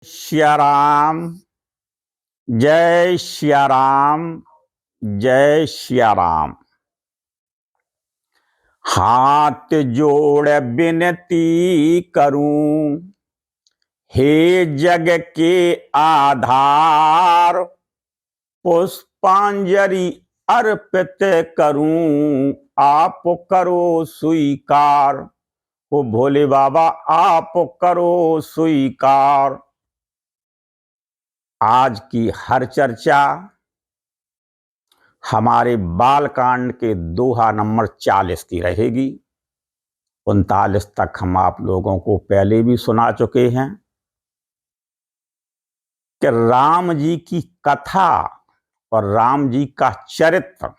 सिया राम। जय सिया राम। जय सिया राम। हाथ जोड़ विनती करूं, हे जग के आधार, पुष्पांजलि अर्पित करूं, आप करो स्वीकार। ओ भोले बाबा आप करो स्वीकार। आज की हर चर्चा हमारे बालकांड के दोहा नंबर 40 की रहेगी। 39 तक हम आप लोगों को पहले भी सुना चुके हैं कि राम जी की कथा और राम जी का चरित्र।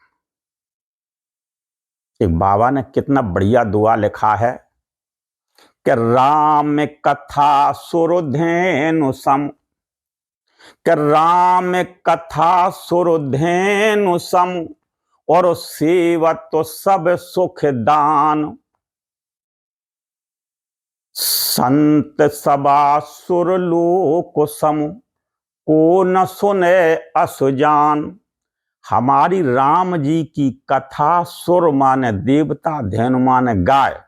एक बाबा ने कितना बढ़िया दुआ लिखा है कि राम कथा सुरधेनु सम, कि राम कथा सुरधेनु सम, और सेवत तो सब सुख दान। संत सभा सुरलोक सम, को न सुने असुजान। हमारी राम जी की कथा सुर माने देवता, धैनु माने गाय।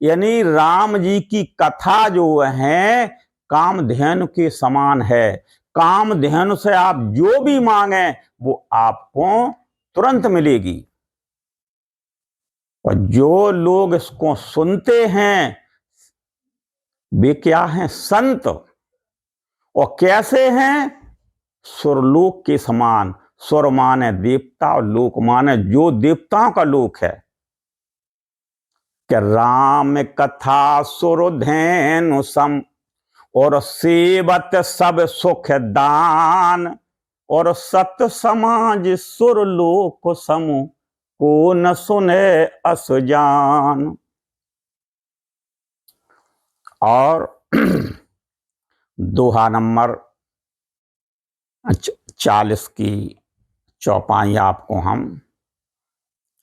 यानी राम जी की कथा जो है कामधेनु के समान है। कामधेनु से आप जो भी मांगे वो आपको तुरंत मिलेगी। और जो लोग इसको सुनते हैं वे क्या हैं? संत। और कैसे हैं? सुरलोक के समान। सुर माने देवता और लोक माने जो देवताओं का लोक है। कि राम कथा सुरधेनु सम, और सेवत सब सुख दान, और सत समाज सुरलोक सम, को न सुने असुजान। और दोहा नंबर 40 की चौपाई आपको हम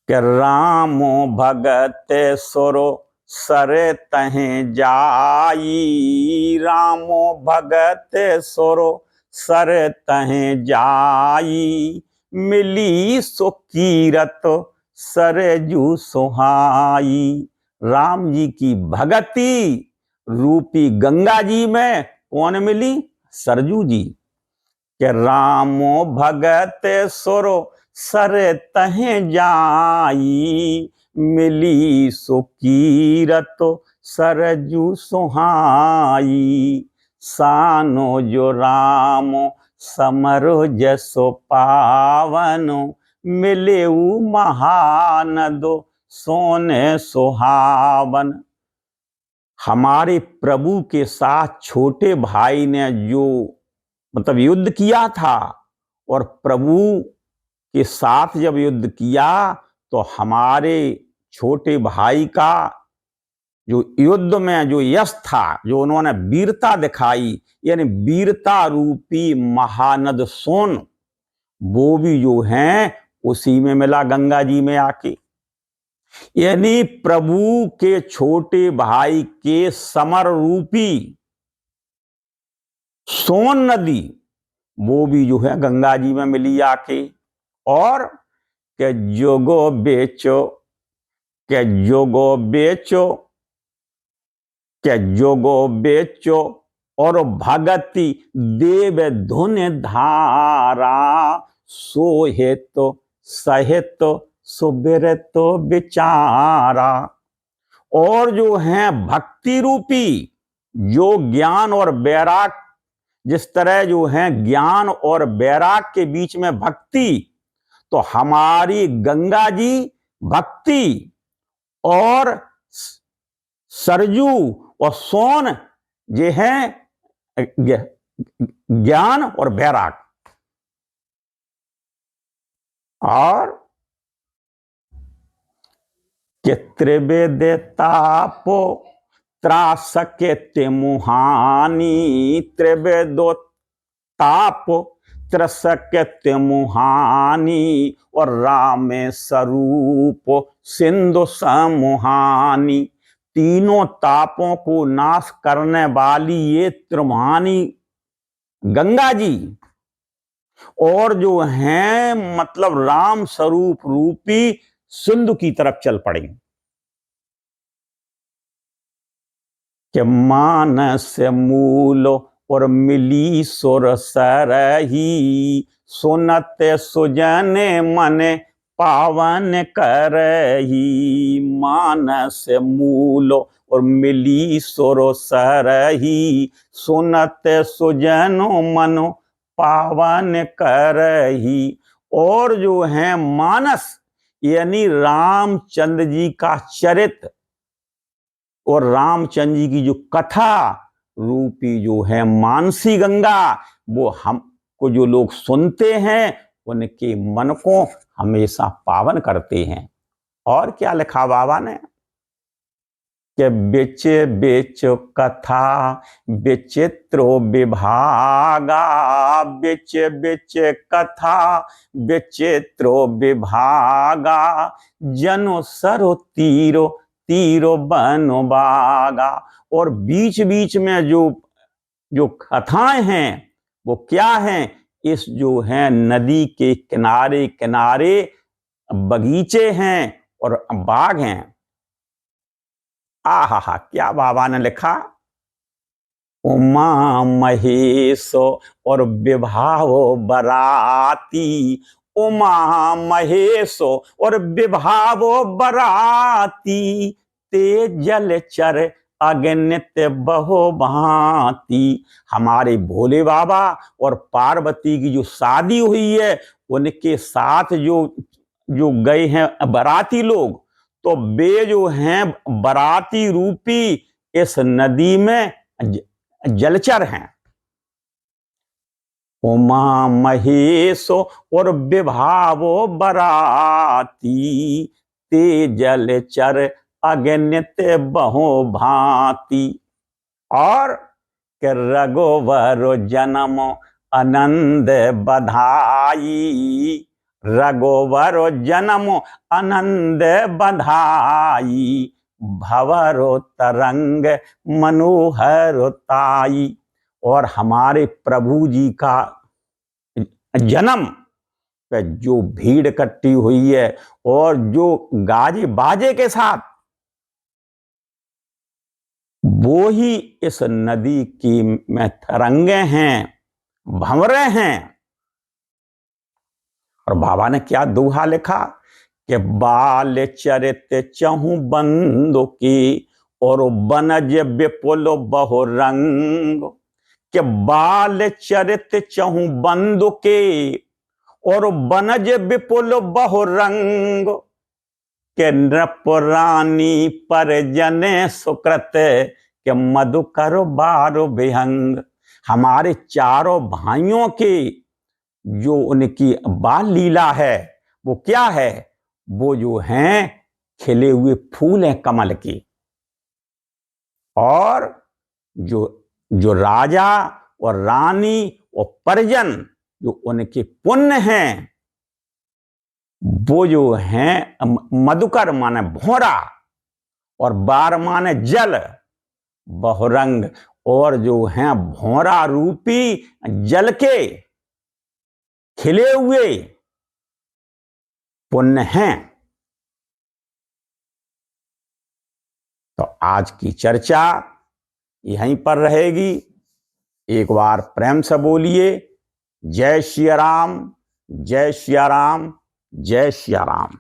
कि रामो भगत सुरो सरे तहें जाई, रामो भगत सुरो सरे तहें जाई, मिली सुकीरत सरजू सुहाई। राम जी की भगति रूपी गंगा जी में कौन मिली? सरजू जी। कि रामो भगत सुरो सर तहें जाई, मिली सुकीरत सरजू सुहाई। सानो जो राम समरो जसो पावन, मिलेऊ महानदो सोने सुहावन। हमारे प्रभु के साथ छोटे भाई ने जो युद्ध किया था, और प्रभु के साथ जब युद्ध किया तो हमारे छोटे भाई का जो युद्ध में जो यश था, जो उन्होंने वीरता दिखाई, यानी वीरता रूपी महानद सोन, वो भी जो है उसी में मिला गंगा जी में आके। यानी प्रभु के छोटे भाई के समर रूपी सोन नदी वो भी जो है गंगा जी में मिली आके। और के जोगो बेचो, के जोगो बेचो, के जोगो बेचो, और भगति देव धुन धारा, सोहित सहित सुबिरत विचारा। और जो है भक्ति रूपी जो ज्ञान और वैराग, जिस तरह जो है ज्ञान और वैराग के बीच में भक्ति, तो हमारी गंगा जी भक्ति और सरजू और सोन ये है ज्ञान और वैराग। और कि त्रिवेद तापो त्रासके तिमुहानी, त्रिवेदो ताप त्रसके मुहानी, और राम स्वरूप सिंधु समुहानी। तीनों तापों को नाश करने वाली ये त्रिमुहानी गंगा जी और जो हैं मतलब राम स्वरूप रूपी सिंधु की तरफ चल पड़े कि मानस मूल और मिली सुर सरही सुनत सुजन मन पावन करही। मानस मूल और मिली सुर सरही सुनत सुजन मन पावन करही। और जो है मानस यानी रामचंद्र जी का चरित्र और रामचंद्र जी की जो कथा रूपी जो है मानसी गंगा, वो हमको जो लोग सुनते हैं उनके मन को हमेशा पावन करते हैं। और क्या लिखा बाबा ने कि बिच बिच कथा विचित्रो विभागा, बिच बिच कथा विचित्रो विभागा, जनो सरो तीरो तीरो बनो बागा। और बीच बीच में जो जो कथाएं हैं वो क्या हैं, इस जो है नदी के किनारे किनारे बगीचे हैं और बाग हैं। आहा क्या बाबा ने लिखा, उमा महेश और विभावो बराती, उमा महेश और विभावो बराती, ते जलचर अगणित बहु भांति। हमारे भोले बाबा और पार्वती की जो शादी हुई है उनके साथ जो गए हैं बराती लोग, तो वे जो हैं बराती रूपी इस नदी में जलचर हैं। उमा महेश और विभावो बराती, ते जलचर अगणित बहु भांति। और के रघुवर जन्म आनंद बधाई, रघुवर जन्म आनंद बधाई, भवरो तरंग मनोहर ताई। और हमारे प्रभु जी का जन्म पे जो भीड़ इकट्ठी हुई है और जो गाजे बाजे के साथ, वो ही इस नदी की में तरंगे हैं, भंवरे हैं। और बाबा ने क्या दोहा लिखा कि बाल चरित चहु बंदो की और बनज विपुल बहु रंग, कि बाल चरित चहु बंदो के और बनज विपुल बहु रंग, के नृप रानी पर जने सुकृत, के मधुकर बारो विहंग। हमारे चारों भाइयों के जो उनकी बाल लीला है वो क्या है, वो जो हैं खिले हुए फूल हैं कमल के। और जो जो राजा और रानी और परिजन जो उनके पुण्य हैं, वो जो हैं मधुकर माने भौरा और बार माने जल, बहुरंग। और जो हैं भौरा रूपी जल के खिले हुए पुण्य हैं। तो आज की चर्चा यहीं पर रहेगी। एक बार प्रेम से बोलिए जय श्री राम, जय श्री राम, जय श्री राम।